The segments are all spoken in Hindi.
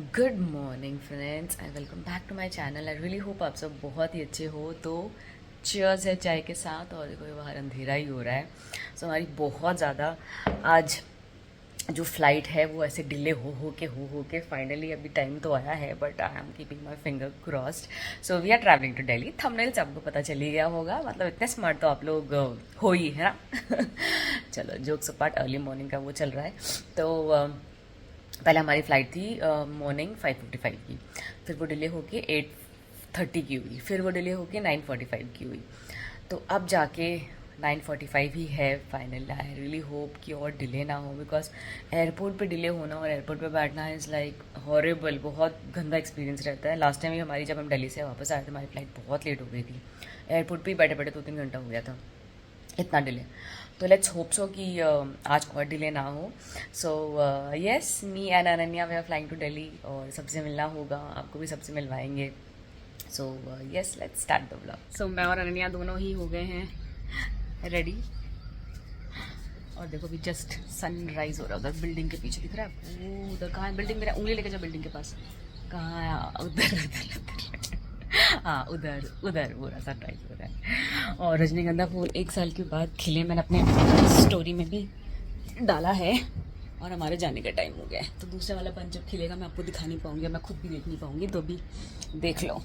Good morning friends and welcome back to my channel. I really hope आप सब बहुत ही अच्छे हो। तो चीयर्स है चाय के साथ। और देखो ये बाहर अंधेरा ही हो रहा है। सो हमारी बहुत ज़्यादा आज जो फ्लाइट है वो ऐसे डिले हो के फाइनली अभी टाइम तो आया है, but I am keeping my finger crossed. So we are travelling to Delhi. Thumbnail से आपको पता चल ही गया होगा, मतलब इतने स्मार्ट तो आप लोग हो ही है ना। चलो जोक्स अपार्ट, अर्ली मॉर्निंग का वो चल रहा है। तो पहले हमारी फ़्लाइट थी मॉर्निंग 5:55 की, फिर वो डिले होके 8:30 की हुई, फिर वो डिले होके 9:45 की हुई। तो अब जाके 9:45 ही है फाइनल। आई रियली होप कि और डिले ना हो, बिकॉज एयरपोर्ट पे डिले होना और एयरपोर्ट पे बैठना इज़ लाइक हॉरेबल, बहुत गंदा एक्सपीरियंस रहता है। लास्ट टाइम ही हमारी, जब हम दिल्ली से वापस आए थे, हमारी फ़्लाइट बहुत लेट हो गई थी। एयरपोर्ट पे ही बैठे बैठे 2-3 घंटा हो गया था, इतना डिले। तो लेट्स होप सो कि आज और डिले ना हो। So yes, me and Ananya we are flying to Delhi, और सबसे मिलना होगा, आपको भी सबसे मिलवाएंगे। So yes, let's start the vlog. So मैं और अनन्या दोनों ही हो गए हैं रेडी। और देखो अभी जस्ट सनराइज हो रहा है उधर बिल्डिंग के पीछे, दिख रहा है वो उधर। कहाँ है बिल्डिंग? मेरा उंगली लेके जाओ बिल्डिंग के पास। कहाँ है? उधर उधर उधर। हाँ उधर उधर पूरा सनराइज हो रहा है। और रजनीगंधा फूल 1 साल के बाद खिले, मैंने अपने स्टोरी में भी डाला है। और हमारे जाने का टाइम हो गया है, तो दूसरे वाला बंच जब खिलेगा मैं आपको दिखा नहीं पाऊंगी, मैं खुद भी देख नहीं पाऊंगी, तो अभी देख लो।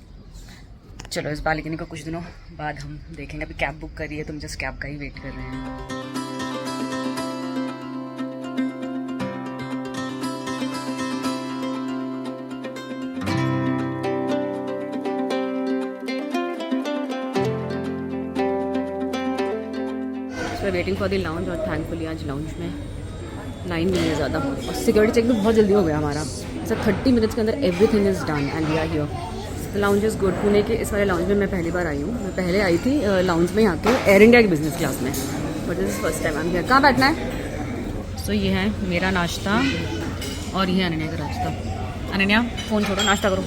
चलो इस बालकनी को कुछ दिनों बाद हम देखेंगे। अभी कैब बुक करी है, तो हम जस्ट कैब का ही वेट कर रहे हैं। वेटिंग फॉर द लाउंज, और थैंकफुली आज लाउंज में 9 मिनट ज़्यादा, और सिक्योरिटी चेक भी बहुत जल्दी हो गया हमारा। सर 30 मिनट्स के अंदर everything is done and we are here. Lounge is good. Pune के इस वाले लाउंज में मैं पहली बार आई हूँ। मैं पहले आई थी लाउंज में यहाँ के एयर इंडिया की बिजनेस क्लास में, but this is first time I am here. कहाँ बैठना है? सो ये है मेरा नाश्ता और ये है अनन्या का नाश्ता। अनन्या फ़ोन छोड़ो, नाश्ता करो।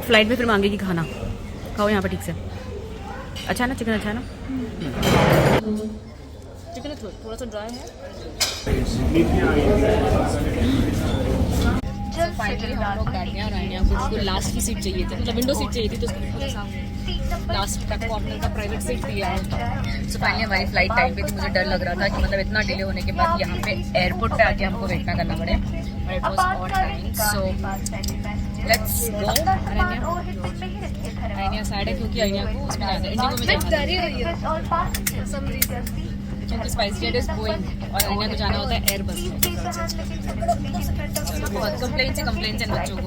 फ्लाइट में फिर मांगेगी खाना, खाओ यहाँ पर ठीक से। अच्छा है ना चिकन? अच्छा है ना? चिकन थोड़ा सा ड्राई है। फाइनली हम लोग बैठ गए। रानिया को उसको लास्ट की सीट चाहिए थी, मतलब विंडो सीट चाहिए थी, तो उसको लास्ट तक कॉर्नर का प्राइवेट सीट दिया है। सो फाइनली हमारी फ्लाइट टाइम पे थी। मुझे डर लग रहा था कि मतलब इतना डिले होने के बाद यहाँ पे एयरपोर्ट पे आके हमको वेट ना करना पड़े, but it was on time. So let's go. Ananya sad है क्योंकि अनन्या को उसमें जाना है, इंडिगो में जाना है, क्योंकि स्पाइस जेट इज गोइंग और अनन्या को जाना होता है एयरबस में। बहुत कंप्लेन हैं बच्चों को।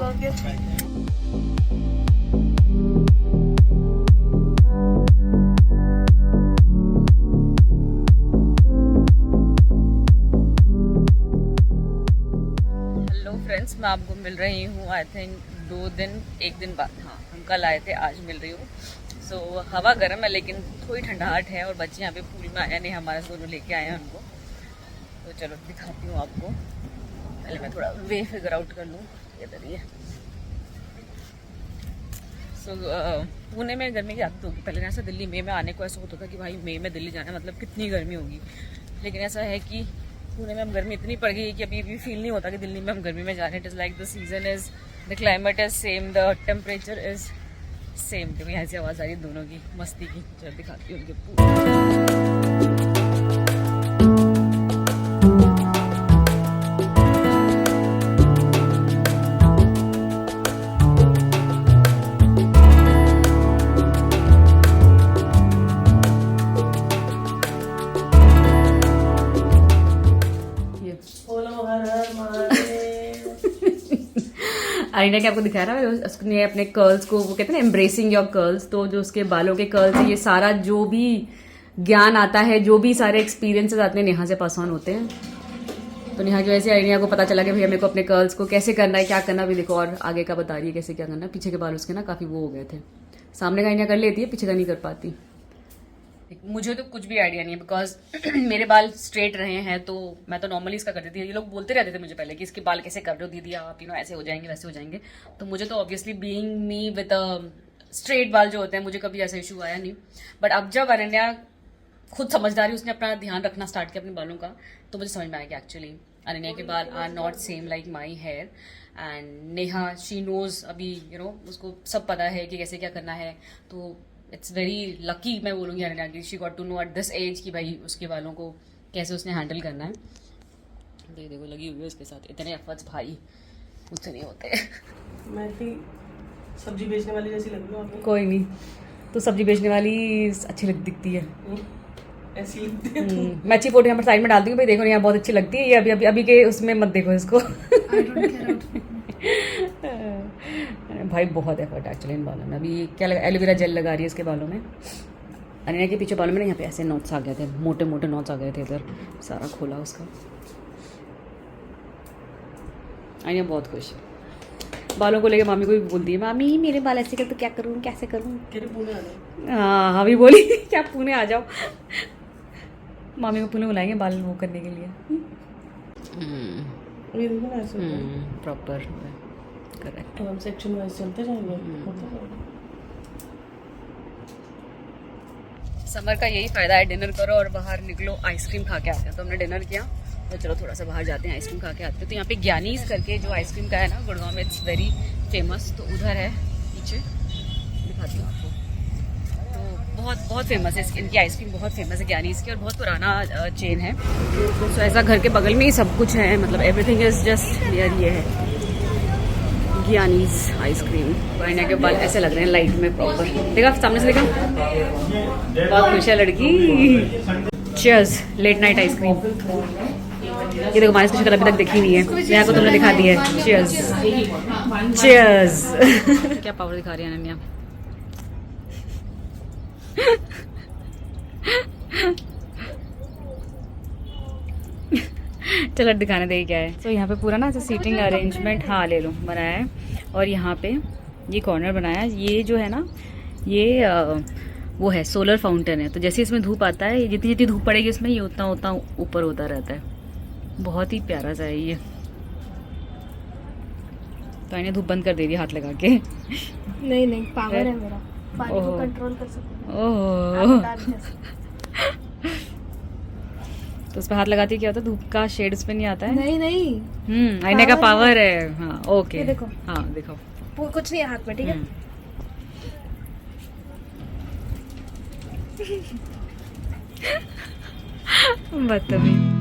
हेलो फ्रेंड्स, मैं आपको मिल रही हूँ आई थिंक 2 दिन 1 दिन बाद। हाँ हम कल आए थे, आज मिल रही हूँ। सो हवा गर्म है लेकिन थोड़ी ठंडाहट है, और बच्चे यहाँ पे पूल में आया नहीं, हमारे दोनों लेके आए हैं उनको। तो चलो दिखाती हूँ आपको। पहले मैं थोड़ा वे फिगर आउट कर लूँ। इधर ही है। सो पुणे में गर्मी की आदत होगी। पहले ऐसा दिल्ली मई में आने को ऐसा होता था कि भाई मई में दिल्ली जाना मतलब कितनी गर्मी होगी, लेकिन ऐसा है कि पुणे में हम गर्मी इतनी पड़ गई है कि अभी भी फील नहीं होता कि दिल्ली में हम गर्मी में जा रहे हैं। It is like the season is, the climate is same, the temperature is same. देखो यहाँ से आवाज़ आ रही है दोनों की मस्ती की। चलो दिखाती हूँ उनके पूरे। अरीना क्या आपको दिखा रहा है उसने अपने कर्ल्स को, वो कहते हैं ना एम्ब्रेसिंग योर कर्ल्स। तो जो उसके बालों के कर्ल्स है, ये सारा जो भी ज्ञान आता है, जो भी सारे एक्सपीरियंसेस आते हैं, नेहा से पास ऑन होते हैं। तो नेहा की वजह से अरीना को पता चला कि भैया मेरे को अपने कर्ल्स को कैसे करना है, क्या करना, भी देखो और आगे का बता रही है कैसे क्या करना है। पीछे के बाल उसके ना काफी वो हो गए थे, सामने का अरीना कर लेती है, पीछे का नहीं कर पाती। मुझे तो कुछ भी आइडिया नहीं है, बिकॉज मेरे बाल स्ट्रेट रहे हैं, तो मैं तो नॉर्मली इसका करती थी। ये लोग बोलते रहते थे मुझे पहले कि इसके बाल कैसे कर रहे हो दीदी आप, ऐसे हो जाएंगे वैसे हो जाएंगे। तो मुझे तो obviously being me with straight बाल जो होते हैं, मुझे कभी ऐसा इशू आया नहीं। बट अब जब अनन्या खुद समझदारी, उसने अपना ध्यान रखना स्टार्ट किया अपने बालों का, तो मुझे समझ में आया कि एक्चुअली अनन्या के बाल are not same like my hair. And Neha she knows अभी उसको सब पता है कि कैसे क्या करना है, तो इट्स वेरी लकी मैं बोलूँगी अनन्या की, she got to know at this age कि भाई उसके बालों को कैसे उसने हैंडल करना है। तो ये देखो लगी हुई है उसके साथ, इतने एफर्ट्स भाई मुझसे नहीं होते। मैं भी सब्जी बेचने वाली जैसी लग रही हूँ। कोई नहीं, तो सब्जी बेचने वाली अच्छी दिखती है, ऐसी लगती है। मैं अच्छी फोटो यहाँ पर साइड में डाल दूँगी, भाई देखो यहाँ बहुत अच्छी लगती है ये, अभी अभी अभी के उसमें मत देखो इसको। भाई बहुत एफर्ट एक्चुअली इन बालों में। अभी क्या लगा, एलोवेरा जेल लगा रही है इसके बालों में। अनन्या के पीछे बालों में ना यहाँ पे ऐसे नॉट्स आ गए थे, मोटे मोटे नॉट्स आ गए थे इधर, सारा खोला उसका। अनन्या बहुत खुश है बालों को लेके, मामी को भी बोलती है मामी मेरे बाल ऐसे कर तो क्या करूँ कैसे करूँ। पुणे आ जाओ। हाँ अभी बोली क्या पुणे आ जाओ, मामी को पुणे बुलाएंगे बाल वो करने के लिए। ये देखो ना ऐसे प्रॉपर करेक्ट। तो हम सेक्शन वाइज चलते जाएंगे। समर का यही फ़ायदा है, डिनर करो और बाहर निकलो आइसक्रीम खा के आते हैं। तो हमने डिनर किया तो चलो थोड़ा सा बाहर जाते हैं आइसक्रीम खा के आते हैं। तो यहाँ पे ज्ञानीज करके जो आइसक्रीम का है ना गुड़गांव में, इट्स वेरी फेमस, तो उधर है पीछे दिखाती हूँ आपको। तो बहुत बहुत फेमस है इनकी आइसक्रीम, बहुत फेमस है ज्ञानीज की, और बहुत पुराना चेन है। तो ऐसा घर के बगल में ही सब कुछ है, मतलब एवरीथिंग इज जस्ट नियर। ये है ज्ञानीज आइसक्रीम। अनन्या के बाल ऐसे लग रहे हैं लाइट में प्रॉपर, देखा सामने से, देखा बहुत खुश है लड़की। Cheers late night ice cream. ये देखो मानस की शक्ल अभी तक देखी नहीं है, यहाँ को तुमने दिखा दी है। Cheers cheers. क्या पावर दिखा रही है अनन्या। चलो दिखाने दे क्या है। तो यहाँ पे पूरा ना ऐसे सीटिंग अरेंजमेंट हाँ ले लो बनाया है, और यहाँ पे ये कॉर्नर बनाया है। ये जो है ना ये वो है सोलर फाउंटेन है, तो जैसे इसमें धूप आता है, जितनी जितनी धूप पड़ेगी इसमें ये उतना उतना ऊपर होता रहता है। बहुत ही प्यारा सा है ये। तो मैंने धूप बंद कर दे दी हाथ लगा के। नहीं नहीं पावर है मेरा, पानी को कंट्रोल कर सकती हूँ। ओह तो उस पर हाथ लगाती क्या होता है, धूप का शेड उस पर नहीं आता है। नहीं नहीं आईने का पावर है। हाँ ओके ये देखो, हाँ देखो कुछ नहीं है हाथ में, ठीक है। बदतमीज।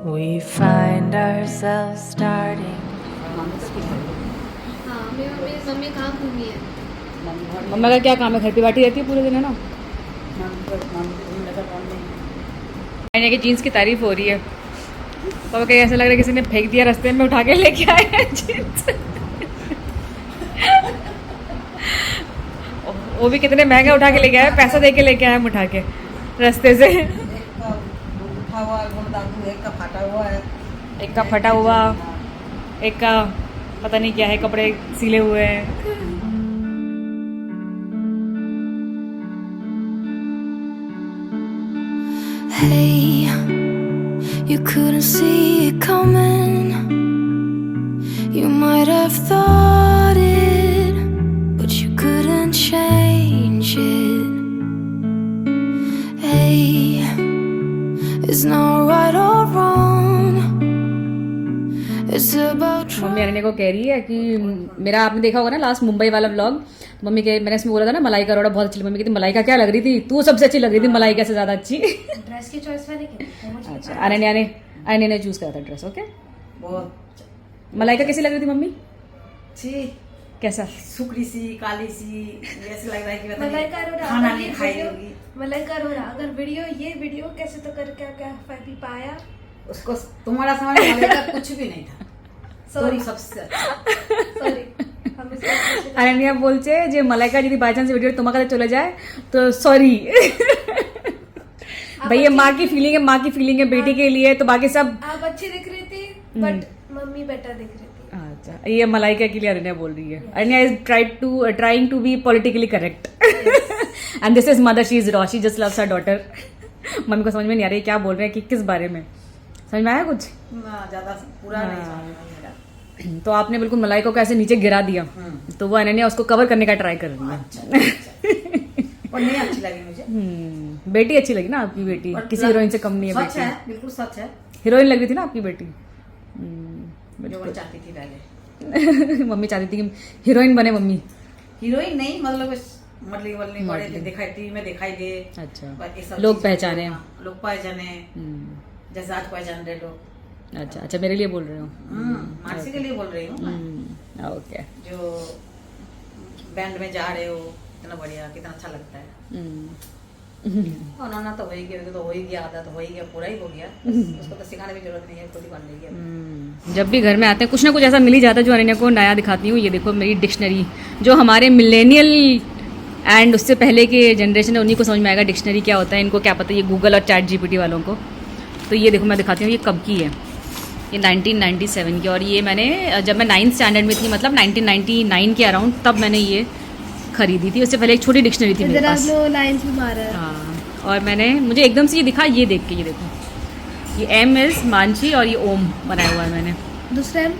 We find ourselves starting. हाँ मेरी मम्मी कहाँ घूमी है। मम्मा का क्या काम है, घर पे बैठी रहती है पूरे दिन, है ना। मैंने की जीन्स की तारीफ हो रही है, पापा कहीं ऐसा लग रहा है किसी ने फेंक दिया रास्ते में, उठा के लेके आए हैं जीन्स। वो भी कितने महंगे उठा के लेके आए, पैसा दे के लेके आए हम उठा के रास्ते से। एक का फटा हुआ, एक का पता नहीं क्या है, कपड़े सिले हुए हैं। Hey, you couldn't see it coming. You might have thought it, but you couldn't change it. Hey, it's not right or wrong. It's about mummy Ananya को कह रही है कि मेरा आपने देखा होगा ना लास्ट मुंबई वाला व्लॉग, मम्मी के मैंने इसमें बोला था ना मलाइका अरोड़ा बहुत अच्छी। मम्मी कहती मलाइका क्या लग रही थी, तू सबसे अच्छी लग रही थी मलाइका से ज्यादा अच्छी। ड्रेस की चॉइस मैंने की। अच्छा अनन्या ने चूज करा था ड्रेस। ओके बहुत मलाइका कैसी लग रही थी मम्मी, अच्छी, कैसा सुकड़ी सी काली सी, ऐसे लग रहा है कि पता मलाइका नहीं अरोड़ा खाना नहीं खाई होगी। मलाइका अरोड़ा अगर ये वीडियो कैसे तो कर क्या क्या फायदा पाया। उसको तुम्हारा समझ में आएगा, कुछ भी नहीं था। सॉरी तुम सबसे अच्छा। सॉरी अनन्या बोलছে যে मलाइका যদি बाई चांस वीडियो তোমার কাছে चले जाए तो सॉरी। भाई ये माँ की फीलिंग है बेटी के लिए, तो बाकी सब आप अच्छी दिख रही थी बट मम्मी बेटर दिख रही थी। अच्छा ये मलाइका के लिए अनन्या बोल रही है। Ananya is trying to be politically correct and this is mother, she is raw, she just loves her daughter. Mummy को समझ में नहीं आ रही क्या बोल रहे हैं कि किस बारे में, समझ में आया कुछ? ना ज्यादा पूरा नहीं समझ में मेरा। तो आपने बिल्कुल मलाई को कैसे नीचे गिरा दिया, तो वो अनन्या उसको कवर करने का ट्राई कर रही है। और नहीं अच्छी लगी मुझे। बेटी अच्छी लगी ना आपकी, बेटी किसी हीरोइन से कम नहीं है। सच है, बिल्कुल सच है। हीरोइन लग रही थी ना आपकी बेटी। जो मैं चाहती थी पहले। मम्मी चाहती थी कि हीरोइन बने मम्मी। हीरोइन नहीं, मतलब बड़े दिखाई, टीवी में दिखाई दे। अच्छा, लोग पहचाने। लोग पहचाने, जैसे आज पहचान रहे लोग। अच्छा, मेरे लिए बोल रहे हो? मानसी के लिए बोल रही हूँ। ओके। जो बैंड में जा रहे हो, कितना बढ़िया, कितना अच्छा लगता है। उन्होंने तो हो ही गया, आदत हो ही गया, पूरा ही हो गया। उसको तो सिखाने की जरूरत नहीं है, खुद ही बन रही है। जब भी घर में आते हैं कुछ ना कुछ ऐसा मिल ही जाता है जो अनन्या को नया दिखाती हूँ। ये देखो मेरी डिक्शनरी, जो हमारे मिलेनियल एंड उससे पहले के जनरेशन है उन्हीं को समझ में आएगा डिक्शनरी क्या होता है। इनको क्या पता, ये गूगल और चैट जीपीटी वालों को। तो ये देखो मैं दिखाती हूँ, ये कब की है, ये 1997 की। और ये मैंने जब मैं 9th स्टैंडर्ड में थी, मतलब 1999 के अराउंड, तब मैंने ये खरीदी थी। उससे पहले एक छोटी डिक्शनरी थी मेरे पास। लाइंस भी मारा है। हाँ, और मैंने, मुझे एकदम से ये दिखा, ये देख के, ये देखो, ये एम इज मानसी और ये ओम बनाया हुआ है मैंने। दूसरा M?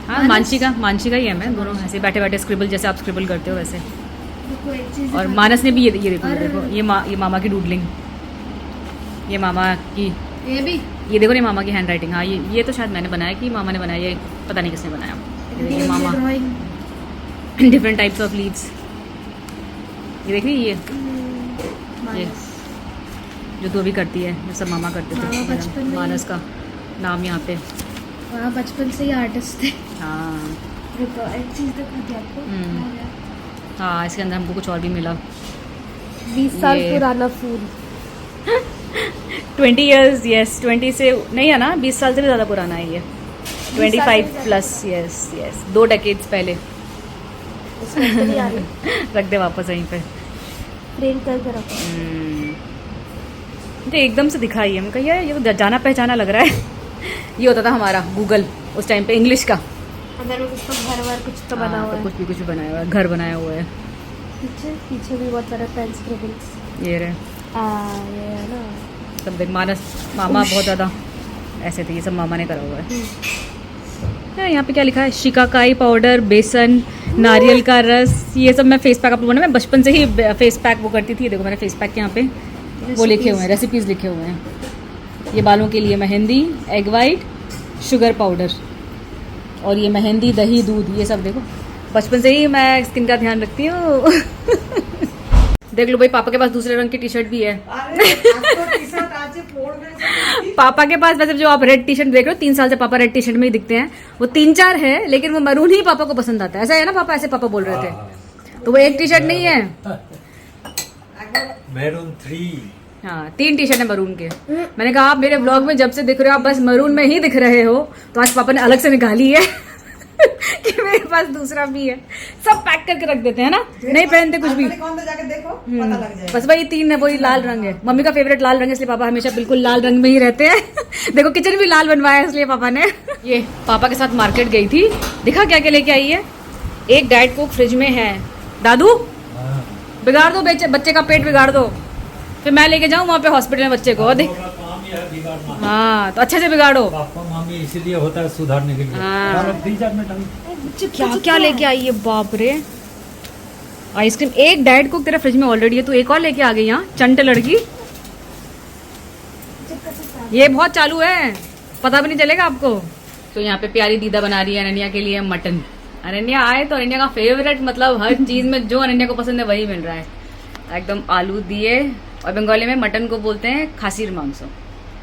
हाँ, मानसी का ही एम है। दोनों ऐसे बैठे बैठे स्क्रिबल, जैसे आप स्क्रिबल करते हो वैसे। देखो एक चीज और मानस ने भी ये देखो, ये मामा की डूडलिंग, ये मामा की, ये भी ये देखो, ये मामा की हैंड राइटिंग। हाँ, ये तो शायद मैंने बनाया कि मामा ने बनाया, ये पता नहीं किसने बनाया। ये मामा डिफरेंट टाइप्स ऑफ लीव्स, ये देख रही ये जो तो भी करती है, जो सब मामा करते थे। मानस का नाम यहाँ पे। वहाँ बचपन से ही आर्टिस्ट थे। हाँ, देखो एक चीज दिखाती हूँ आपको। हाँ, इसके अंदर हमको कुछ और भी मिला। 20 साल पुराना फूल। 20 years, यस, 20 से नहीं है ना, 20 साल से भी ज़्यादा पुराना है ये। 25 प्लस, यस, 2 डेकेड्स पहले। रख दे वापस वहीं पे, फ्रेम करके रखो। मुझे एकदम से दिखाई है, मैं कही ये तो जाना पहचाना लग रहा है। ये होता था हमारा गूगल उस टाइम पे, इंग्लिश का। अंदर में कुछ तो घर कुछ तो बना हुआ है। कुछ भी बनाया हुआ है, घर बनाया हुआ है। पीछे भी बहुत सारे पेन स्क्रिबल्स। ये रहे, ये है ना सब देख। मामा बहुत ज़्यादा ऐसे थे, ये सब मामा ने करा हुआ है। यहाँ पे क्या लिखा है, शिकाकाई पाउडर, बेसन, नारियल का रस, ये सब मैं फेस पैक अपलोड करना, मैं बचपन से ही फेस पैक वो करती थी। देखो मैंने फेस पैक के यहाँ पे वो लिखे हुए हैं, रेसिपीज़ लिखे हुए हैं। ये बालों के लिए mehndi, egg white, sugar powder, और ये मेहंदी, दही, दूध, ये सब देखो बचपन से ही मैं स्किन का ध्यान रखती हूँ। देख लो भाई, पापा के पास दूसरे रंग की टी शर्ट भी है। पापा के पास वैसे जो आप रेड टी शर्ट देख रहे हो, 3 साल से पापा रेड टी शर्ट में ही दिखते हैं। वो 3-4 है, लेकिन वो मरून ही पापा को पसंद आता है। ऐसा है ना पापा, ऐसे पापा बोल रहे थे। तो वो एक टी शर्ट नहीं है, मैरून 3। हाँ, 3 टी शर्ट है मरून के। मैंने कहा आप मेरे ब्लॉग में जब से दिख रहे हो, आप बस मरून में ही दिख रहे हो, तो आज पापा ने अलग से निकाली है कि मेरे पास दूसरा भी है। सब पैक करके रख देते हैं ना, नहीं पहनते कुछ भी। जाके देखो, पता लग जाएगा। बस वही 3 है, वही लाल रंग है। मम्मी का फेवरेट लाल रंग है, इसलिए पापा हमेशा बिल्कुल लाल रंग में ही रहते हैं। देखो किचन भी लाल बनवाया है इसलिए पापा ने। ये पापा के साथ मार्केट गई थी, दिखा क्या क्या लेके आई है। एक डाइट कोक फ्रिज में है। दादू बिगाड़ दो, बच्चे का पेट बिगाड़ दो, फिर मैं लेके जाऊँ वहाँ पे हॉस्पिटल में बच्चे को। देख, हाँ, तो अच्छे से बिगाड़ो। पापा मम्मी इसीलिए होता है सुधारने के लिए। हाँ। फ्रीजर में डाल। क्या क्या लेके आई है, बाप रे। आइसक्रीम, एक डाइट कोक तेरा फ्रिज में ऑलरेडी है, तू एक और लेके आ गई यहाँ, चंट लड़की। ये बहुत चालू है, पता भी नहीं चलेगा आपको। तो यहाँ पे प्यारी दीदा बना रही है अनन्या के लिए मटन। अनन्या आए तो अनन्या का फेवरेट, मतलब हर चीज में जो अनन्या को पसंद है वही मिल रहा है। एकदम आलू दिए, और बंगाली में मटन को बोलते हैं खासीर मांसो।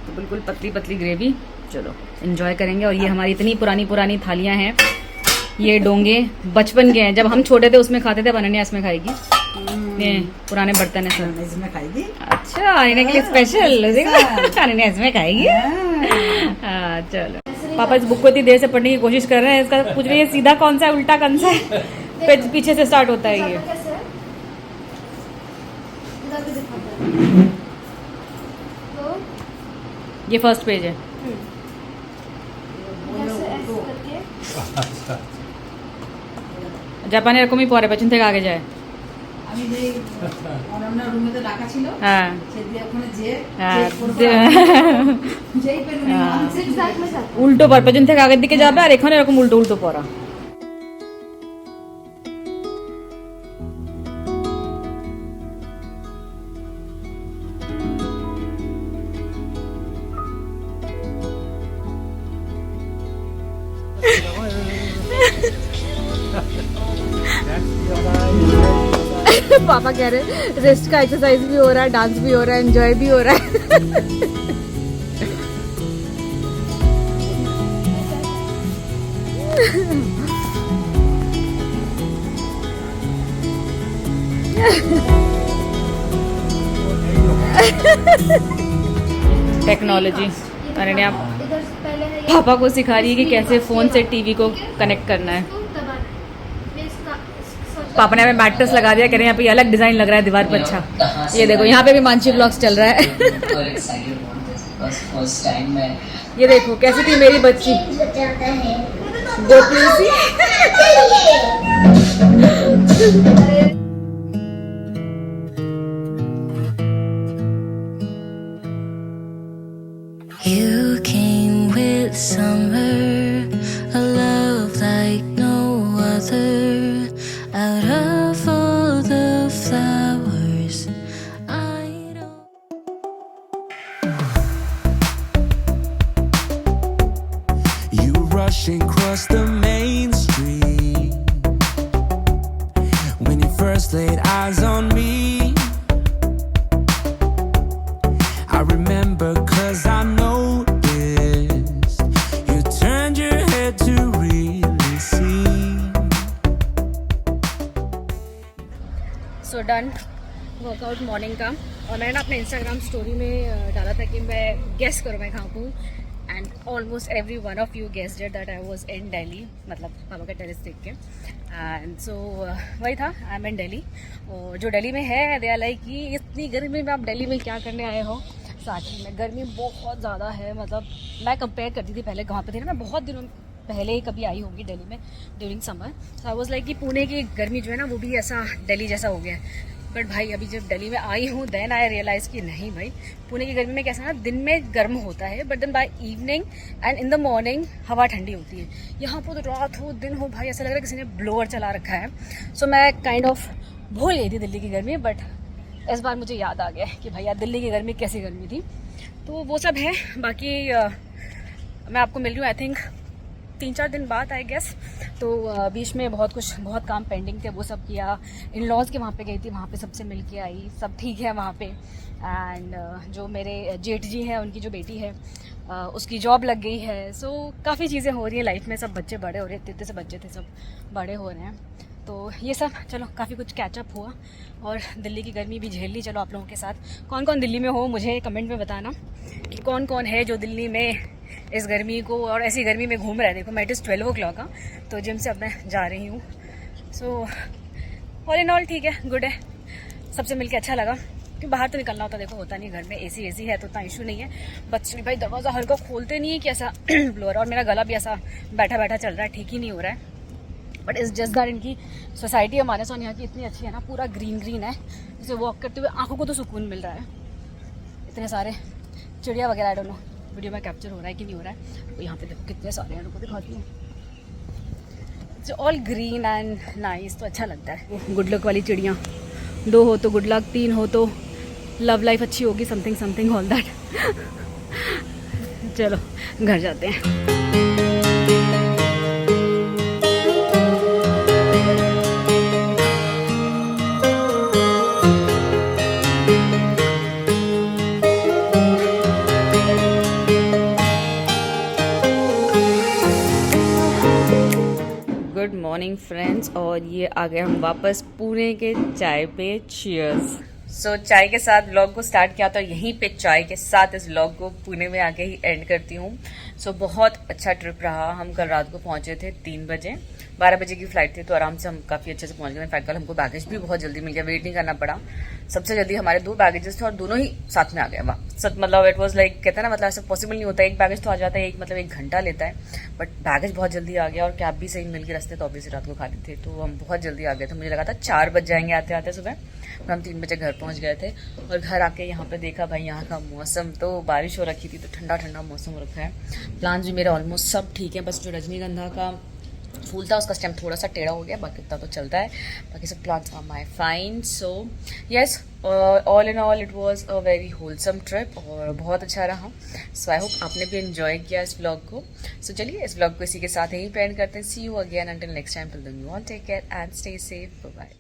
तो बिल्कुल पतली पतली ग्रेवी। चलो एंजॉय करेंगे। और ये हमारी इतनी पुरानी पुरानी थालियां हैं, ये डोंगे बचपन के हैं, जब हम छोटे थे उसमें खाते थे। अब अनन्या इसमें खाएगी, ये पुराने बर्तन है सब। इसमें खाएगी। अच्छा, अनन्या के लिए स्पेशल अनन्या इसमें खाएगी। हाँ, चलो। पापा इस बुक को इतनी देर से पढ़ने की कोशिश कर रहे हैं, इसका पूछ रही है सीधा कौन सा है, उल्टा कौन सा है। पीछे से स्टार्ट होता है ये। ये फर्स्ट पेज है। जापानी रकम ही पढ़े बच्चन थे आगे जाए। আমি যে অনন্যা রুমে তো রাখা ছিল হ্যাঁ সেদিকে ওখানে যে হ্যাঁ, যেই পেলুন উল্টো পর পেছন থেকে আগের দিকে যাবে আর এখানে এরকম উল্টো উল্টো পড়া। पापा कह रहे रेस्ट का एक्सरसाइज भी हो रहा है, डांस भी हो रहा है, एंजॉय भी हो रहा है। टेक्नोलॉजी अनन्या इधर से पहले है पापा को सिखा रही है कि कैसे फोन से टीवी को कनेक्ट करना है। पापा ने हमें मैट्रेस लगा दिया, कह रहे हैं यहाँ पे ये अलग डिजाइन लग रहा है दीवार पर। अच्छा ये देखो यहाँ पे भी मानसी ब्लॉग्स चल रहा है। ये देखो कैसी थी मेरी बच्ची गोपी सी। You came with summer, a love like no other. Out of all the flowers, I know. You rushing across the main street when you first laid eyes on me. I remember 'cause I noticed you turned your head to really see. So done workout morning का। और मैंने ना अपने इंस्टाग्राम स्टोरी में डाला था कि मैं गेस करूँ मैं कहाँ हूँ, and almost every one of you guessed it that I was in Delhi, मतलब पापा का टेरेस देख के। एंड सो वही था, आई एम इन दिल्ली। और जो दिल्ली में है दे आर लाइक कि इतनी गर्मी में आप दिल्ली में क्या करने आए हो। साथ में गर्मी बहुत ज़्यादा है, मतलब मैं कंपेयर करती थी पहले कहाँ पे थी ना, मैं बहुत दिनों पहले ही कभी आई होगी दिल्ली में during summer. So I was like कि पुणे की गर्मी जो है ना वो भी ऐसा दिल्ली जैसा हो गया है। बट भाई अभी जब दिल्ली में आई हूँ देन आई रियलाइज़ कि नहीं भाई, पुणे की गर्मी में कैसा ना दिन में गर्म होता है but then by evening and in the morning हवा ठंडी होती है। यहाँ पर तो रात हो दिन हो भाई ऐसा लग रहा है किसी ने ब्लोअर चला रखा है। सो मैं काइंड ऑफ भूल गई थी दिल्ली की गर्मी, बट इस बार मुझे याद आ गया कि भैया दिल्ली की गर्मी कैसी गर्मी थी। तो वो सब है। बाकी मैं आपको मिल रही हूँ आई थिंक 3-4 दिन बाद आई गेस। तो बीच में बहुत काम पेंडिंग थे, वो सब किया। इन लॉज के वहाँ पे गई थी, वहाँ पे सबसे मिल के आई, सब ठीक है वहाँ पे। एंड जो मेरे जेठ जी हैं उनकी जो बेटी है उसकी जॉब लग गई है। सो काफ़ी चीज़ें हो रही हैं लाइफ में, सब बच्चे बड़े हो रहे हैं, इतने से बच्चे थे सब बड़े हो रहे हैं। तो ये सब चलो काफ़ी कुछ कैचअप हुआ और दिल्ली की गर्मी भी झेल ली। चलो आप लोगों के साथ कौन कौन दिल्ली में हो मुझे कमेंट में बताना कि कौन कौन है जो दिल्ली में इस गर्मी को और ऐसी गर्मी में घूम रहा है। देखो मैं इट इज़ 12 o'clock का, तो जिम से अब मैं जा रही हूँ। सो ऑल इन ऑल ठीक है, गुड है, सबसे मिलके अच्छा लगा। क्योंकि बाहर तो निकलना होता देखो होता नहीं, घर में एसी है तो उतना इशू नहीं है। बच्चे भाई दरवाज़ा हल्का खोलते नहीं है कि ऐसा ब्लोअर, और मेरा गला भी ऐसा बैठा बैठा चल रहा है, ठीक ही नहीं हो रहा है। बट इस जस्ट दैट इनकी सोसाइटी है मानेसर यहाँ की इतनी अच्छी है ना, पूरा ग्रीन ग्रीन है, जिसे वॉक करते हुए आंखों को तो सुकून मिल रहा है। इतने सारे चिड़िया वगैरह आई डोंट नो वीडियो में कैप्चर हो रहा है कि नहीं हो रहा है। तो यहाँ पे देखो कितने सारे हैं, उनको दिखाती हूँ। It's all green and nice, तो अच्छा लगता है। गुड लक वाली चिड़ियाँ, 2 हो तो गुड लक, 3 हो तो लव लाइफ अच्छी होगी, समथिंग समथिंग ऑल दैट। चलो घर जाते हैं। गुड मॉर्निंग फ्रेंड्स, और ये आ गए हम वापस पुणे के चाय पे। चीयर्स। सो चाय के साथ व्लॉग को स्टार्ट किया, तो यहीं पे चाय के साथ इस व्लॉग को पुणे में आके ही एंड करती हूँ। सो बहुत अच्छा ट्रिप रहा। हम कल रात को पहुँचे थे 3 बजे, 12 बजे की फ्लाइट थी, तो आराम से हम काफ़ी अच्छे से पहुंच गए। इनफैक्ट कल हमको बैगेज भी बहुत जल्दी मिल गया, वेट नहीं करना पड़ा। सबसे जल्दी हमारे 2 बैगेजेस थे और दोनों ही साथ में आ गए। वाह, सब मतलब इट वाज लाइक, कहते हैं ना, मतलब ऐसा पॉसिबल नहीं होता। एक बैगेज तो आ जाता है, एक मतलब 1 घंटा लेता है, बट बैगेज बहुत जल्दी आ गया और कैब भी सही मिल के रास्ते तो ऑब्वियसली रात को खाली थे, तो हम बहुत जल्दी आ गए थे। मुझे लगा था 4 बज जाएंगे आते आते सुबह, और हम 3 बजे घर पहुंच गए थे। और घर आके यहाँ पे देखा भाई, यहाँ का मौसम तो बारिश हो रखी थी, तो ठंडा ठंडा मौसम रखा है। प्लान्स भी मेरे ऑलमोस्ट सब ठीक है, बस जो रजनीगंधा का फूल था उसका स्टेम थोड़ा सा टेढ़ा हो गया, बाकी उतना तो चलता है। बाकी सब plants are my fine. So yes, all in all it was a very wholesome trip और बहुत अच्छा रहा। सो आई होप आपने भी एंजॉय किया इस व्लॉग को। सो चलिए इस व्लॉग को इसी के साथ यहीं पे एंड करते हैं। See you again until next time, till then you all take care and stay safe, bye bye.